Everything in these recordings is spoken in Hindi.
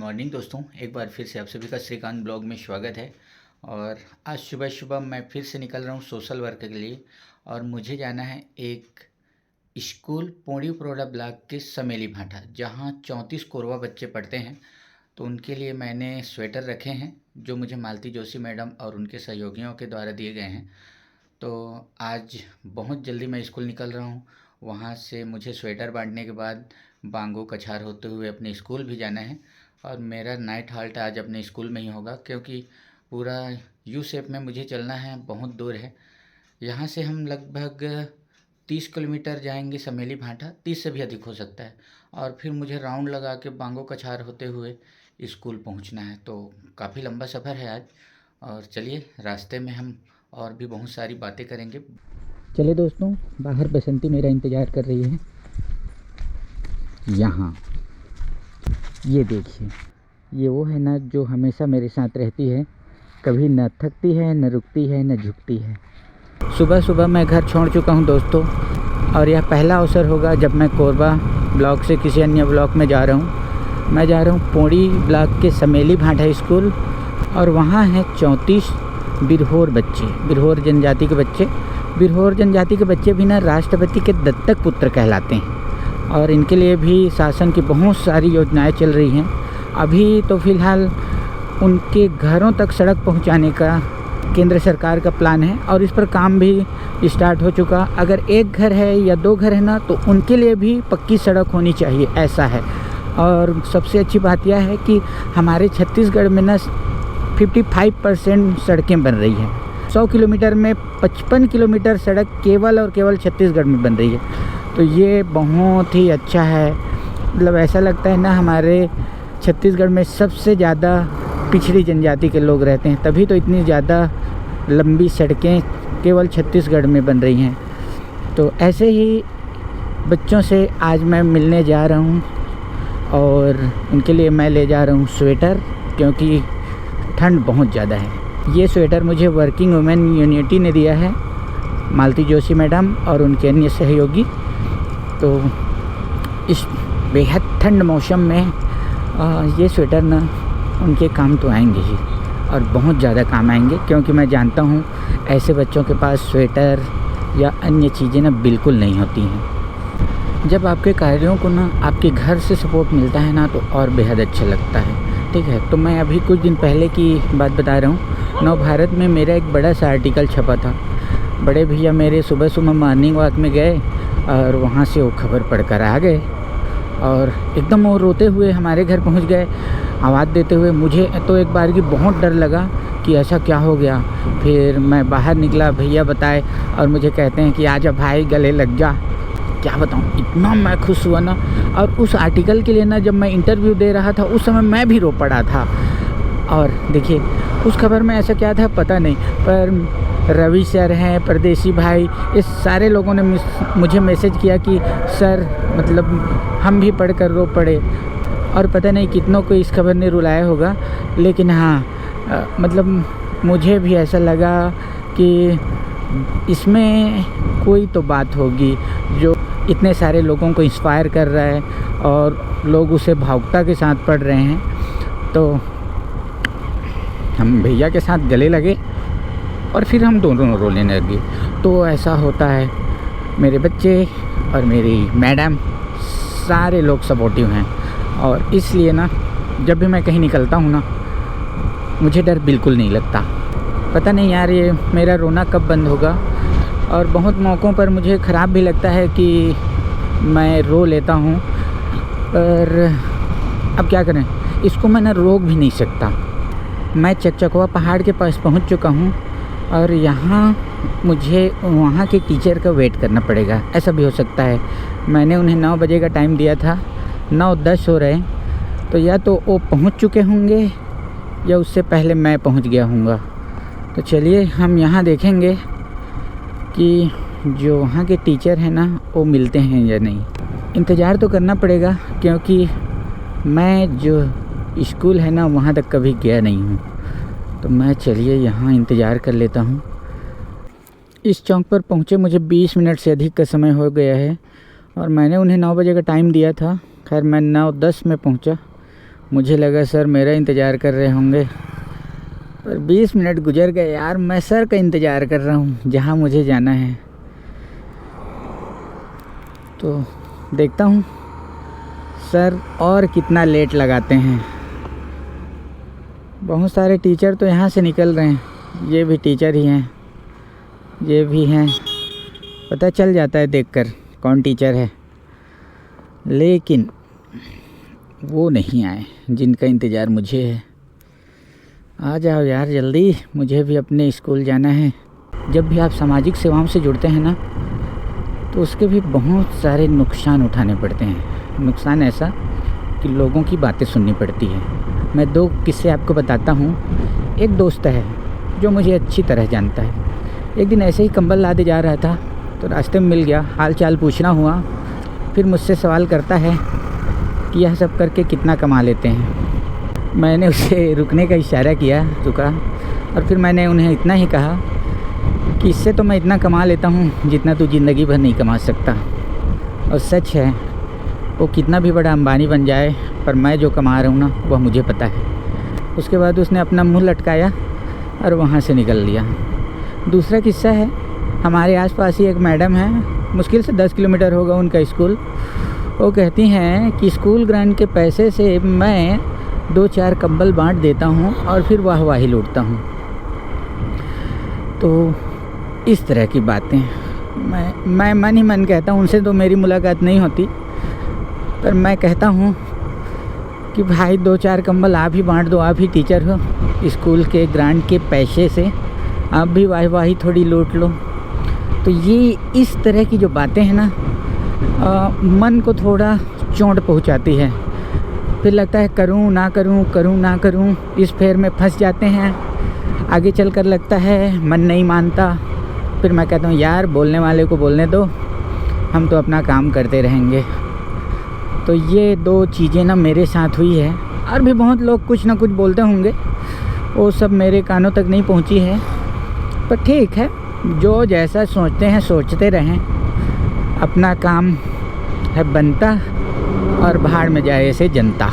मॉर्निंग दोस्तों, एक बार फिर से आप सभी का श्रीकांत ब्लॉग में स्वागत है। और आज सुबह सुबह मैं फिर से निकल रहा हूँ सोशल वर्क के लिए। और मुझे जाना है एक स्कूल पौड़ी परोड़ा ब्लॉक के समेली भाटा, जहाँ 34 कोरवा बच्चे पढ़ते हैं। तो उनके लिए मैंने स्वेटर रखे हैं जो मुझे मालती जोशी मैडम और उनके सहयोगियों के द्वारा दिए गए हैं। तो आज बहुत जल्दी मैं स्कूल निकल रहा हूँ। वहाँ से मुझे स्वेटर बांटने के बाद बांगो कछार होते हुए अपने स्कूल भी जाना है। और मेरा नाइट हाल्ट आज अपने स्कूल में ही होगा, क्योंकि पूरा यू शेप में मुझे चलना है, बहुत दूर है। यहाँ से हम लगभग 30 किलोमीटर जाएंगे समेली भाटा, 30 से भी अधिक हो सकता है। और फिर मुझे राउंड लगा के बांगो कछार होते हुए स्कूल पहुँचना है। तो काफ़ी लंबा सफ़र है आज। और चलिए, रास्ते में हम और भी बहुत सारी बातें करेंगे। चले दोस्तों, बाहर बसंती मेरा इंतज़ार कर रही है। यहाँ ये देखिए, ये वो है ना जो हमेशा मेरे साथ रहती है, कभी न थकती है, न रुकती है, न झुकती है। सुबह सुबह मैं घर छोड़ चुका हूँ दोस्तों, और यह पहला अवसर होगा जब मैं कोरबा ब्लॉक से किसी अन्य ब्लॉक में जा रहा हूँ। मैं जा रहा हूँ पौड़ी ब्लॉक के समेली भाटा स्कूल, और वहाँ हैं 34 बिरहोर बच्चे, बिरहोर जनजाति के बच्चे। बिरहोर जनजाति के बच्चे भी ना राष्ट्रपति के दत्तक पुत्र कहलाते हैं, और इनके लिए भी शासन की बहुत सारी योजनाएं चल रही हैं। अभी तो फ़िलहाल उनके घरों तक सड़क पहुंचाने का केंद्र सरकार का प्लान है, और इस पर काम भी स्टार्ट हो चुका। अगर एक घर है या 2 घर है ना, तो उनके लिए भी पक्की सड़क होनी चाहिए, ऐसा है। और सबसे अच्छी बात यह है कि हमारे छत्तीसगढ़ में ना 55% सड़कें बन रही हैं। 100 किलोमीटर में 55 किलोमीटर सड़क केवल और केवल छत्तीसगढ़ में बन रही है। तो ये बहुत ही अच्छा है। मतलब ऐसा लगता है ना, हमारे छत्तीसगढ़ में सबसे ज़्यादा पिछड़ी जनजाति के लोग रहते हैं, तभी तो इतनी ज़्यादा लंबी सड़कें केवल छत्तीसगढ़ में बन रही हैं। तो ऐसे ही बच्चों से आज मैं मिलने जा रहा हूँ, और उनके लिए मैं ले जा रहा हूँ स्वेटर, क्योंकि ठंड बहुत ज़्यादा है। ये स्वेटर मुझे वर्किंग वुमेन यूनिटी ने दिया है, मालती जोशी मैडम और उनके अन्य सहयोगी। तो इस बेहद ठंड मौसम में ये स्वेटर ना उनके काम तो आएंगे ही, और बहुत ज़्यादा काम आएंगे, क्योंकि मैं जानता हूँ ऐसे बच्चों के पास स्वेटर या अन्य चीज़ें ना बिल्कुल नहीं होती हैं। जब आपके कार्यों को ना आपके घर से सपोर्ट मिलता है ना, तो और बेहद अच्छा लगता है। ठीक है, तो मैं अभी कुछ दिन पहले की बात बता रहा हूँ। नव भारत में मेरा एक बड़ा सा आर्टिकल छपा था। बड़े भैया मेरे सुबह सुबह मॉर्निंग वॉक में गए, और वहाँ से वो खबर पढ़कर आ गए, और एकदम वो रोते हुए हमारे घर पहुँच गए, आवाज़ देते हुए। मुझे तो एक बार की बहुत डर लगा कि ऐसा क्या हो गया। फिर मैं बाहर निकला, भैया बताए, और मुझे कहते हैं कि आजा भाई, गले लग जा। क्या बताऊँ, इतना मैं खुश हुआ ना। और उस आर्टिकल के लिए ना, जब मैं इंटरव्यू दे रहा था उस समय मैं भी रो पड़ा था। और देखिए, उस खबर में ऐसा क्या था पता नहीं, पर रवि सर हैं, परदेसी भाई, इस सारे लोगों ने मुझे मैसेज किया कि सर, मतलब हम भी पढ़कर रो पड़े। और पता नहीं कितनों को इस खबर ने रुलाया होगा, लेकिन हाँ, मतलब मुझे भी ऐसा लगा कि इसमें कोई तो बात होगी जो इतने सारे लोगों को इंस्पायर कर रहा है, और लोग उसे भावुकता के साथ पढ़ रहे हैं। तो हम भैया के साथ गले लगे, और फिर हम दोनों रोने लगे। तो ऐसा होता है, मेरे बच्चे और मेरी मैडम सारे लोग सपोर्टिव हैं, और इसलिए ना जब भी मैं कहीं निकलता हूँ ना, मुझे डर बिल्कुल नहीं लगता। पता नहीं यार, ये मेरा रोना कब बंद होगा। और बहुत मौक़ों पर मुझे ख़राब भी लगता है कि मैं रो लेता हूँ, पर अब क्या करें, इसको मैं ना रोक भी नहीं सकता। मैं चकचकवा पहाड़ के पास पहुँच चुका हूँ, और यहाँ मुझे वहाँ के टीचर का वेट करना पड़ेगा। ऐसा भी हो सकता है, मैंने उन्हें 9 बजे का टाइम दिया था, 9:10 हो रहे हैं। तो या तो वो पहुँच चुके होंगे, या उससे पहले मैं पहुँच गया हूँगा। तो चलिए, हम यहाँ देखेंगे कि जो वहाँ के टीचर हैं ना, वो मिलते हैं या नहीं। इंतज़ार तो करना पड़ेगा, क्योंकि मैं जो स्कूल है ना, वहाँ तक कभी गया नहीं हूँ। तो मैं चलिए यहाँ इंतज़ार कर लेता हूँ। इस चौक पर पहुँचे मुझे 20 मिनट से अधिक का समय हो गया है, और मैंने उन्हें 9 बजे का टाइम दिया था। खैर मैं 9:10 में पहुँचा, मुझे लगा सर मेरा इंतज़ार कर रहे होंगे, पर 20 मिनट गुजर गए यार। मैं सर का इंतज़ार कर रहा हूँ जहाँ मुझे जाना है। तो देखता हूँ सर और कितना लेट लगाते हैं। बहुत सारे टीचर तो यहाँ से निकल रहे हैं। ये भी टीचर ही हैं, ये भी हैं। पता चल जाता है देखकर कौन टीचर है। लेकिन वो नहीं आए जिनका इंतज़ार मुझे है। आ जाओ यार जल्दी, मुझे भी अपने स्कूल जाना है। जब भी आप सामाजिक सेवाओं से जुड़ते हैं ना, तो उसके भी बहुत सारे नुकसान उठाने पड़ते हैं। नुकसान ऐसा कि लोगों की बातें सुननी पड़ती है। मैं 2 किस्से आपको बताता हूँ। एक दोस्त है जो मुझे अच्छी तरह जानता है। एक दिन ऐसे ही कंबल लादे जा रहा था तो रास्ते में मिल गया। हाल चाल पूछना हुआ, फिर मुझसे सवाल करता है कि यह सब करके कितना कमा लेते हैं। मैंने उसे रुकने का इशारा किया, रुका, और फिर मैंने उन्हें इतना ही कहा कि इससे तो मैं इतना कमा लेता हूँ जितना तू ज़िंदगी भर नहीं कमा सकता। और सच है, वो कितना भी बड़ा अंबानी बन जाए, पर मैं जो कमा रहा हूँ ना, वह मुझे पता है। उसके बाद उसने अपना मुँह लटकाया और वहाँ से निकल लिया। दूसरा किस्सा है, हमारे आसपास ही एक मैडम है, मुश्किल से 10 किलोमीटर होगा उनका स्कूल। वो कहती हैं कि स्कूल ग्रांट के पैसे से मैं 2-4 कंबल बांट देता हूँ और फिर वाहवाही लूटता हूँ। तो इस तरह की बातें मैं मन ही मन कहता हूँ। उनसे तो मेरी मुलाकात नहीं होती, पर मैं कहता हूँ कि भाई 2-4 कंबल आप ही बांट दो। आप ही टीचर हो, स्कूल के ग्रांट के पैसे से आप भी वाहवाही थोड़ी लूट लो। तो ये इस तरह की जो बातें हैं ना, मन को थोड़ा चोट पहुंचाती है। फिर लगता है करूं ना करूं, करूं ना करूं, इस फेर में फंस जाते हैं। आगे चलकर लगता है मन नहीं मानता। फिर मैं कहता हूं यार बोलने वाले को बोलने दो, हम तो अपना काम करते रहेंगे। तो ये 2 चीज़ें ना मेरे साथ हुई है। और भी बहुत लोग कुछ ना कुछ बोलते होंगे, वो सब मेरे कानों तक नहीं पहुंची है। पर ठीक है, जो जैसा सोचते हैं सोचते रहें। अपना काम है बनता और भाड़ में जाए ऐसे जनता।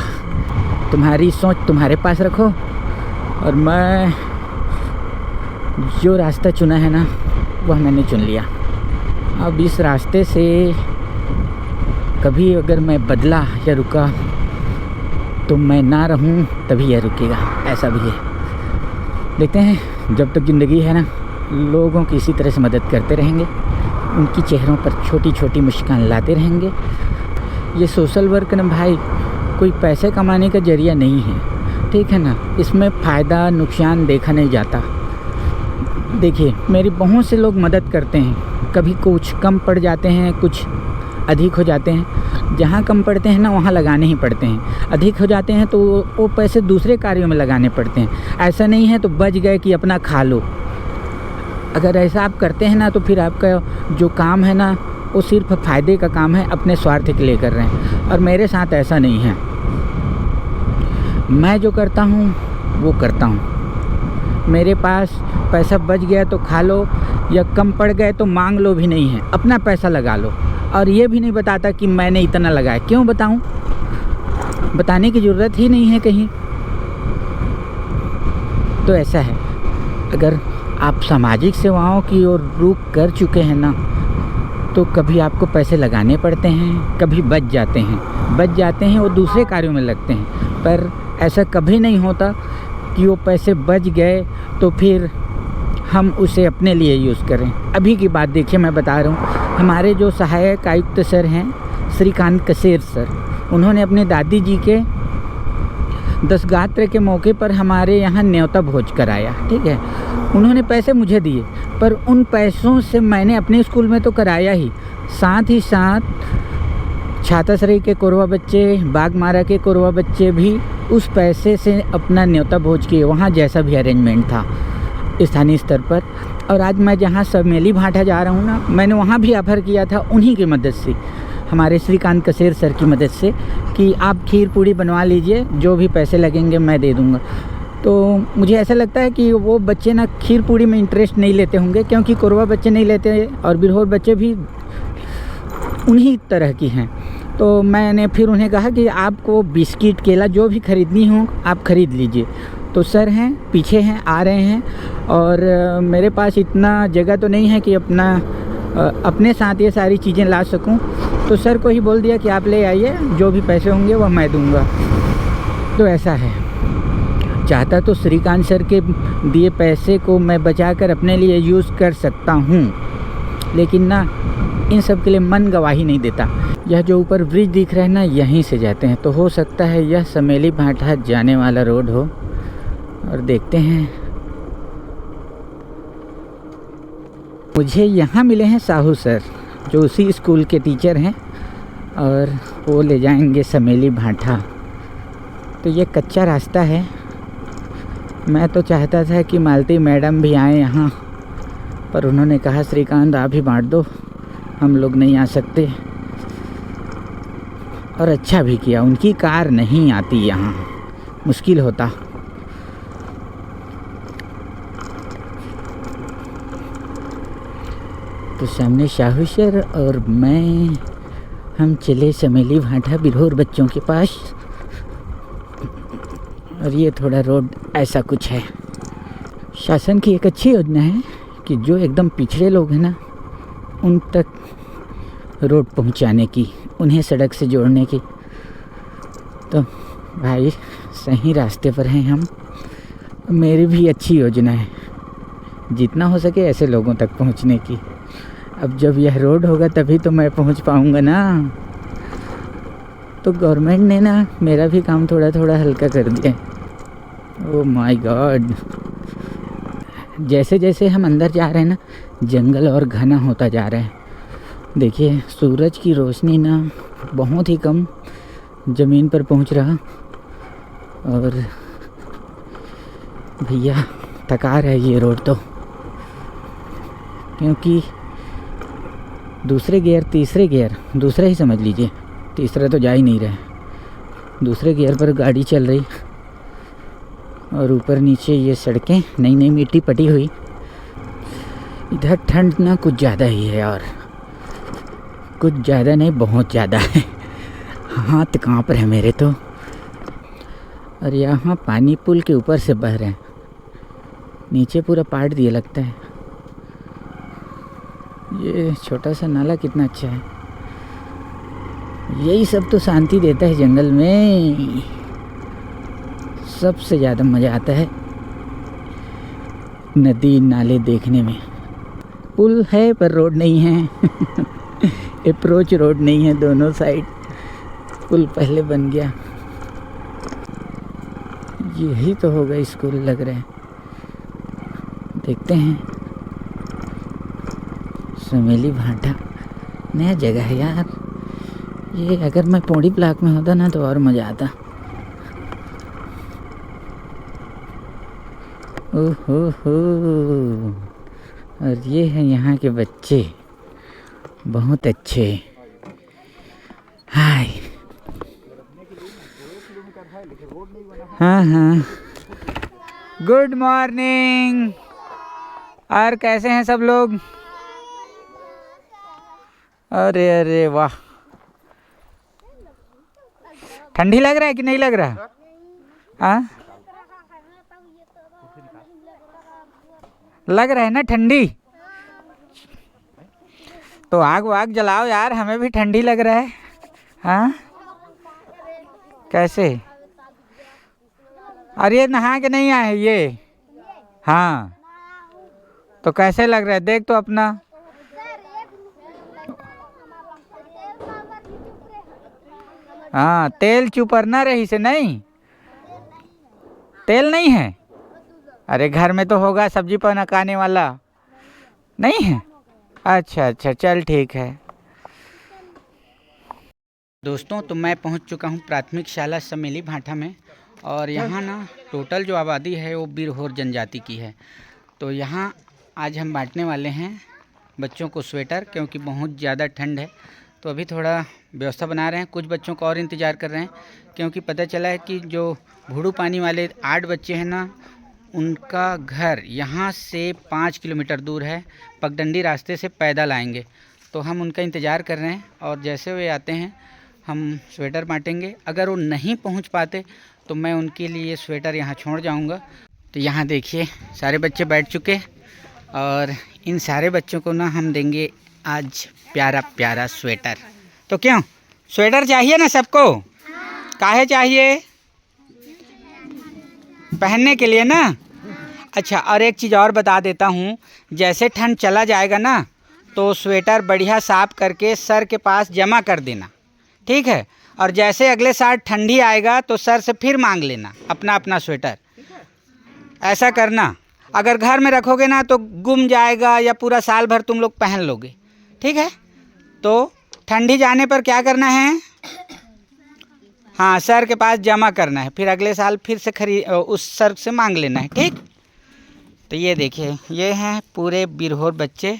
तुम्हारी सोच तुम्हारे पास रखो, और मैं जो रास्ता चुना है ना, वह मैंने चुन लिया। अब इस रास्ते से कभी अगर मैं बदला या रुका तो मैं ना रहूं तभी यह रुकेगा, ऐसा भी है। देखते हैं, जब तक ज़िंदगी है ना, लोगों की इसी तरह से मदद करते रहेंगे, उनकी चेहरों पर छोटी छोटी मुस्कान लाते रहेंगे। ये सोशल वर्क ना भाई कोई पैसे कमाने का जरिया नहीं है, ठीक है ना। इसमें फ़ायदा नुकसान देखा नहीं जाता। देखिए, मेरी बहुत से लोग मदद करते हैं। कभी कुछ कम पड़ जाते हैं, कुछ अधिक हो जाते हैं। जहाँ कम पड़ते हैं ना, वहाँ लगाने ही पड़ते हैं। अधिक हो जाते हैं तो वो पैसे दूसरे कार्यों में लगाने पड़ते हैं। ऐसा नहीं है तो बच गए कि अपना खा लो। अगर ऐसा आप करते हैं ना, तो फिर आपका जो काम है ना, वो सिर्फ फ़ायदे का काम है, अपने स्वार्थ के लिए कर रहे हैं। और मेरे साथ ऐसा नहीं है। मैं जो करता हूँ वो करता हूँ। मेरे पास पैसा बच गया तो खा लो, या कम पड़ गए तो मांग लो भी नहीं है, अपना पैसा लगा लो। और ये भी नहीं बताता कि मैंने इतना लगाया। क्यों बताऊँ? बताने की ज़रूरत ही नहीं है कहीं। तो ऐसा है, अगर आप सामाजिक सेवाओं की ओर रुख कर चुके हैं ना, तो कभी आपको पैसे लगाने पड़ते हैं, कभी बच जाते हैं वो दूसरे कार्यों में लगते हैं। पर ऐसा कभी नहीं होता कि वो पैसे बच गए तो फिर हम उसे अपने लिए यूज़ करें। अभी की बात देखिए, मैं बता रहा हूँ। हमारे जो सहायक आयुक्त सर हैं, श्रीकांत कसेर सर, उन्होंने अपने दादी जी के 10 गात्र के मौके पर हमारे यहाँ न्योता भोज कराया, ठीक है। उन्होंने पैसे मुझे दिए, पर उन पैसों से मैंने अपने स्कूल में तो कराया ही, साथ ही साथ छाताश्री के कोरवा बच्चे, बागमारा के कोरवा बच्चे भी उस पैसे से अपना न्योता भोज किए, वहाँ जैसा भी अरेंजमेंट था स्थानीय स्तर पर। और आज मैं जहाँ समेली भाटा जा रहा हूँ ना, मैंने वहाँ भी ऑफर किया था उन्हीं की मदद से, हमारे श्रीकांत कसेर सर की मदद से, कि आप खीर पूड़ी बनवा लीजिए, जो भी पैसे लगेंगे मैं दे दूँगा। तो मुझे ऐसा लगता है कि वो बच्चे ना खीर पूड़ी में इंटरेस्ट नहीं लेते होंगे, क्योंकि कोरवा बच्चे नहीं लेते और बिरहोर बच्चे भी उन्हीं तरह की हैं। तो मैंने फिर उन्हें कहा कि आपको बिस्किट केला जो भी ख़रीदनी हो आप ख़रीद लीजिए। तो सर हैं पीछे हैं, आ रहे हैं, और मेरे पास इतना जगह तो नहीं है कि अपने साथ ये सारी चीज़ें ला सकूं। तो सर को ही बोल दिया कि आप ले आइए, जो भी पैसे होंगे वह मैं दूंगा। तो ऐसा है, चाहता तो श्रीकांत सर के दिए पैसे को मैं बचाकर अपने लिए यूज़ कर सकता हूँ, लेकिन ना इन सब के लिए मन गवाही नहीं देता। यह जो ऊपर ब्रिज दिख रहा है ना, यहीं से जाते हैं, तो हो सकता है यह समेली भाटा जाने वाला रोड हो। और देखते हैं, मुझे यहाँ मिले हैं साहू सर, जो उसी स्कूल के टीचर हैं, और वो ले जाएंगे समेली भाटा। तो ये कच्चा रास्ता है। मैं तो चाहता था कि मालती मैडम भी आए यहाँ, पर उन्होंने कहा श्रीकांत आप ही बांट दो, हम लोग नहीं आ सकते। और अच्छा भी किया, उनकी कार नहीं आती यहाँ, मुश्किल होता। तो सामने साहू सर और मैं, हम चले समेली भाटा बिरहोर बच्चों के पास। और ये थोड़ा रोड ऐसा कुछ है। शासन की एक अच्छी योजना है कि जो एकदम पिछड़े लोग हैं ना, उन तक रोड पहुंचाने की, उन्हें सड़क से जोड़ने की। तो भाई सही रास्ते पर हैं हम। मेरी भी अच्छी योजना है जितना हो सके ऐसे लोगों तक पहुंचने की। अब जब यह रोड होगा तभी तो मैं पहुंच पाऊंगा ना। तो गवर्नमेंट ने ना मेरा भी काम थोड़ा थोड़ा हल्का कर दिया। ओह माय गॉड, जैसे जैसे हम अंदर जा रहे हैं ना, जंगल और घना होता जा रहा है। देखिए सूरज की रोशनी ना बहुत ही कम ज़मीन पर पहुंच रहा, और भैया थका रहा है ये रोड तो, क्योंकि दूसरे गियर तीसरे गियर, दूसरा ही समझ लीजिए, तीसरा तो जा ही नहीं रहा है। दूसरे गियर पर गाड़ी चल रही, और ऊपर नीचे ये सड़कें नई नई मिट्टी पटी हुई। इधर ठंड ना कुछ ज़्यादा ही है, और कुछ ज़्यादा नहीं बहुत ज़्यादा है। हाथ कांप रहे मेरे तो। और यहाँ पानी पुल के ऊपर से बह रहे हैं, नीचे पूरा पाट दिया लगता है। ये छोटा सा नाला कितना अच्छा है। यही सब तो शांति देता है जंगल में। सबसे ज़्यादा मज़ा आता है नदी नाले देखने में। पुल है पर रोड नहीं है। अप्रोच रोड नहीं है दोनों साइड, पुल पहले बन गया। यही तो होगा स्कूल लग रहा है। देखते हैं, समेली भाटा नया जगह है यार। ये अगर मैं पौड़ी ब्लॉक में होता ना तो और मज़ा आता। ओहो हो, और ये हैं यहाँ के बच्चे, बहुत अच्छे। हाय, हाँ हाँ, गुड मॉर्निंग। और कैसे हैं सब लोग? अरे अरे वाह, ठंडी लग रहा है कि नहीं लग रहा? हाँ लग रहा है ना ठंडी। तो आग वाग जलाओ यार, हमें भी ठंडी लग रहा है। हाँ कैसे? अरे नहा के नहीं आए ये? हाँ तो कैसे लग रहा है देख तो अपना। हाँ तेल चुपरना रही से नहीं, तेल नहीं है। अरे घर में तो होगा सब्जी पकाने वाला, नहीं है? अच्छा अच्छा चल ठीक है। दोस्तों तो मैं पहुंच चुका हूं प्राथमिक शाला समेली भाटा में, और यहाँ ना टोटल जो आबादी है वो बिरहोर जनजाति की है। तो यहाँ आज हम बांटने वाले हैं बच्चों को स्वेटर, क्योंकि बहुत ज़्यादा ठंड है। तो अभी थोड़ा व्यवस्था बना रहे हैं, कुछ बच्चों का और इंतज़ार कर रहे हैं, क्योंकि पता चला है कि जो भूड़ू पानी वाले 8 बच्चे हैं ना, उनका घर यहाँ से 5 किलोमीटर दूर है, पगडंडी रास्ते से पैदल आएंगे। तो हम उनका इंतज़ार कर रहे हैं, और जैसे वे आते हैं हम स्वेटर बांटेंगे। अगर वो नहीं पहुंच पाते तो मैं उनके लिए स्वेटर यहाँ छोड़ जाऊंगा। तो यहाँ देखिए सारे बच्चे बैठ चुके और इन सारे बच्चों को ना हम देंगे आज प्यारा प्यारा स्वेटर। तो क्यों स्वेटर चाहिए ना सबको? काहे चाहिए? पहनने के लिए ना। अच्छा, और एक चीज़ और बता देता हूँ, जैसे ठंड चला जाएगा ना तो स्वेटर बढ़िया साफ करके सर के पास जमा कर देना, ठीक है? और जैसे अगले साल ठंडी आएगा तो सर से फिर मांग लेना अपना अपना स्वेटर। ऐसा करना, अगर घर में रखोगे ना तो गुम जाएगा या पूरा साल भर तुम लोग पहन लोगे, ठीक है? तो ठंडी जाने पर क्या करना है? हाँ, सर के पास जमा करना है, फिर अगले साल फिर से उस सर से मांग लेना है, ठीक? तो ये देखिए, ये हैं पूरे बिरहोर बच्चे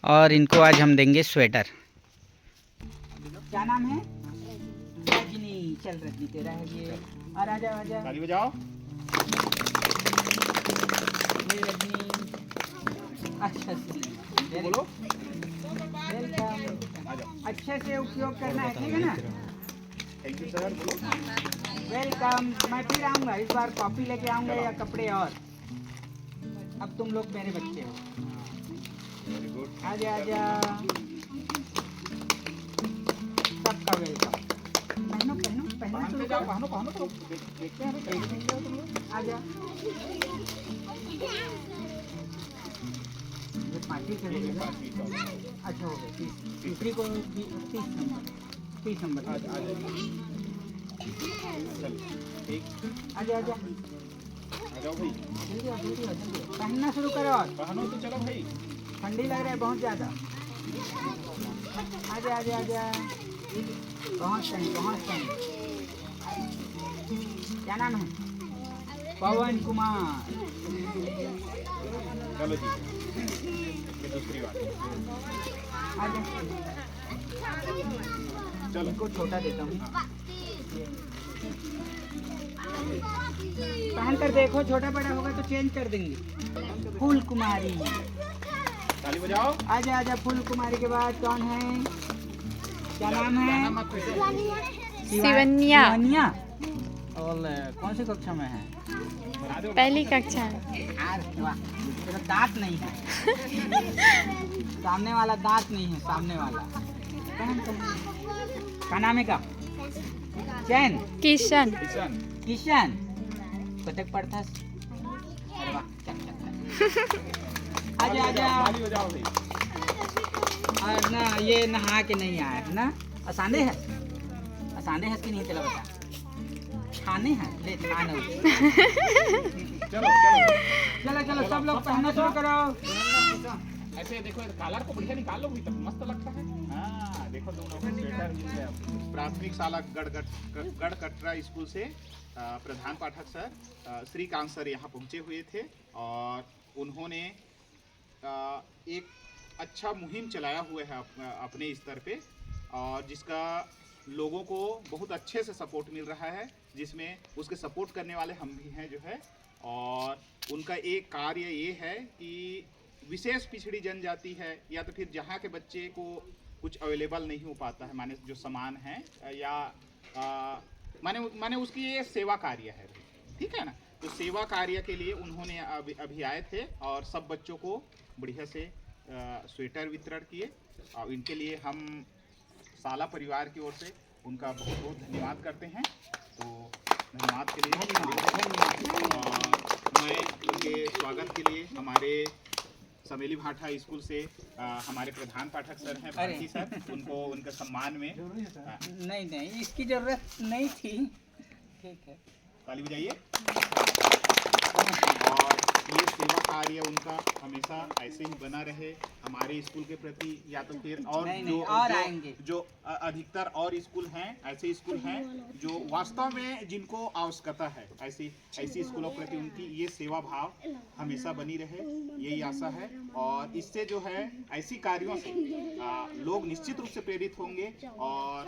और इनको आज हम देंगे स्वेटर। क्या नाम है? रजनी। चल रजनी, तेरा है ये। और आजा आजा, ताली बजाओ। ये रजनी। अच्छा से बोलो। वेलकम। अच्छे से उपयोग करना है, ठीक है ना? Thank you sir. वेलकम। मैं फिर आऊँगा, इस बार कॉपी लेके आऊँगा या कपड़े और। अब तुम लोग मेरे बच्चे हो। आजा आजा, सबका वेलकम। पहनो पहनो पहनो शुरू करो। पहनो पहनो तो देखते हैं कैसे हो तुम लोग। आजा। ये पार्टी चलेगी ना? अच्छा हो गया। तीसरी को 30 नंबर। आजा आजा, आ जाओ भाई। जल्दी आओ जल्दी आओ जल्दी आओ। पहनना शुरू करो। पहनो तो चलो भाई। ठंडी लग रहा है बहुत ज़्यादा। आजा आजा आजा, बहुत सही। क्या नाम है? पवन कुमार। चलो जी, ये दूसरी बात। आजा, चलो इनको छोटा देता हूँ। पहन कर देखो, छोटा बड़ा होगा तो चेंज कर देंगे। फूल कुमारी। ताली बजाओ। आजा आजा, फूल कुमारी के बाद कौन है? क्या नाम है? शिवन्या। शिवन्या। और कौन सी कक्षा में है? पहली कक्षा। अरे वाह, तेरा दांत नहीं है। सामने वाला दांत नहीं है, सामने वाला। क्या नाम है? का चैन। किशन। किशन। कतक पढ़ता है? अरे वाह, आजा आजा। ताली बजाओ भाई। और ना ये नहा के नहीं आया है ना? आसाने है कि नहीं? चलो बता, खाने हैं ले खाना। चलो चलो चलो सब लोग पहनना शुरू करो। ऐसे देखो, कॉलर को बढ़िया निकाल लो भाई, तब मस्त लगता है। हाँ देखो, तुम लोग स्वेटर। प्राथमिक शाला गढ़कटरा स्कूल से प्रधान पाठक सर श्रीकांत सर यहाँ पहुँचे हुए थे और उन्होंने एक अच्छा मुहिम चलाया हुआ है अपने स्तर पे, और जिसका लोगों को बहुत अच्छे से सपोर्ट मिल रहा है, जिसमें उसके सपोर्ट करने वाले हम भी हैं जो है। और उनका एक कार्य ये है कि विशेष पिछड़ी जनजाति है या तो फिर जहाँ के बच्चे को कुछ अवेलेबल नहीं हो पाता है, माने जो सामान है या माने उसकी ये सेवा कार्य है, ठीक है ना? तो सेवा कार्य के लिए उन्होंने अभी आए थे और सब बच्चों को बढ़िया से स्वेटर वितरण किए और इनके लिए हम शाला परिवार की ओर से उनका बहुत बहुत धन्यवाद करते हैं। तो धन्यवाद के लिए मैं उनके स्वागत के लिए हमारे समेली भाठा स्कूल से हमारे प्रधान पाठक सर हैं भारती सर, उनको उनके सम्मान में नहीं इसकी जरूरत नहीं थी, ठीक है। ताली बजाइए। और ये सेवा कार्य उनका हमेशा ऐसे ही बना रहे हमारे स्कूल के प्रति, या तो फिर और जो अधिकतर और स्कूल हैं, ऐसे स्कूल हैं जो वास्तव में जिनको आवश्यकता है, ऐसी स्कूलों के प्रति उनकी ये सेवा भाव हमेशा बनी रहे, यही आशा है। और इससे जो है ऐसी कार्यों से लोग निश्चित रूप से प्रेरित होंगे और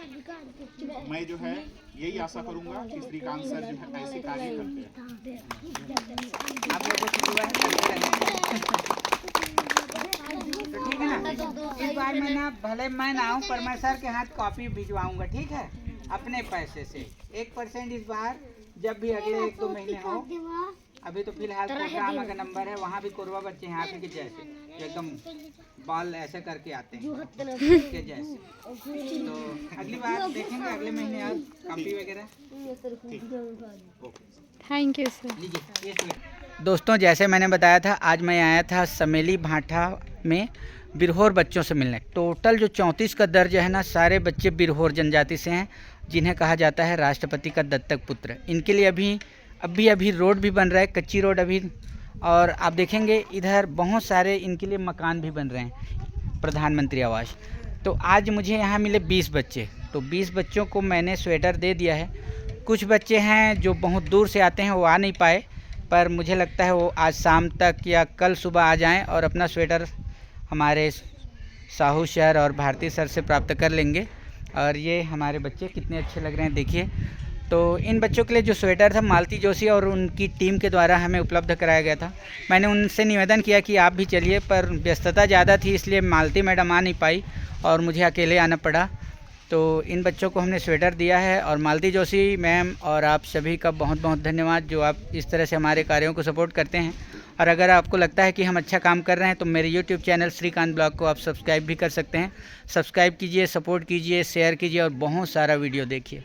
मैं जो है यही आशा करूंगा कि श्रीकांत सर जो है ऐसे कार्य करते हैं। आप लोगों की दुआ है, तो ठीक है ना? इस बार मैं ना भले मैं ना आऊँ पर मैं सर के हाथ कॉपी भिजवाऊंगा, ठीक है? अपने पैसे से। 1% इस बार जब भी अगले 1-2 महीने हो, अभी तो फिलहाल कोरबा का नंबर है, वहाँ भी कोरबा बच्चे हैं आप ही के जैसे, जो एकदम बाल ऐसे करके आते हैं के जैसे। तो अगली बार देखेंगे, अगले महीने आप कॉपी वगैरह थैंक यू सर। लीजिए। ये दोस्तों, जैसे मैंने बताया था, आज मैं आया था समेली भाठा में बिरहोर बच्चों से मिलने। टोटल जो 34 का दर्ज है ना, सारे बच्चे बिरहोर जनजाति से हैं, जिन्हें कहा जाता है राष्ट्रपति का दत्तक पुत्र। इनके लिए अभी रोड भी बन रहा है, कच्ची रोड अभी। और आप देखेंगे इधर बहुत सारे इनके लिए मकान भी बन रहे हैं, प्रधानमंत्री आवास। तो आज मुझे यहाँ मिले 20 बच्चे, तो 20 बच्चों को मैंने स्वेटर दे दिया है। कुछ बच्चे हैं जो बहुत दूर से आते हैं, वो आ नहीं पाए, पर मुझे लगता है वो आज शाम तक या कल सुबह आ जाएं और अपना स्वेटर हमारे साहू सर और भारती सर से प्राप्त कर लेंगे। और ये हमारे बच्चे कितने अच्छे लग रहे हैं, देखिए। तो इन बच्चों के लिए जो स्वेटर था मालती जोशी और उनकी टीम के द्वारा हमें उपलब्ध कराया गया था। मैंने उनसे निवेदन किया कि आप भी चलिए, पर व्यस्तता ज़्यादा थी, इसलिए मालती मैडम आ नहीं पाई और मुझे अकेले आना पड़ा। तो इन बच्चों को हमने स्वेटर दिया है। और मालती जोशी मैम और आप सभी का बहुत बहुत धन्यवाद, जो आप इस तरह से हमारे कार्यों को सपोर्ट करते हैं। और अगर आपको लगता है कि हम अच्छा काम कर रहे हैं, तो मेरे YouTube चैनल श्रीकांत ब्लॉग को आप सब्सक्राइब भी कर सकते हैं। सब्सक्राइब कीजिए, सपोर्ट कीजिए, शेयर कीजिए और बहुत सारा वीडियो देखिए।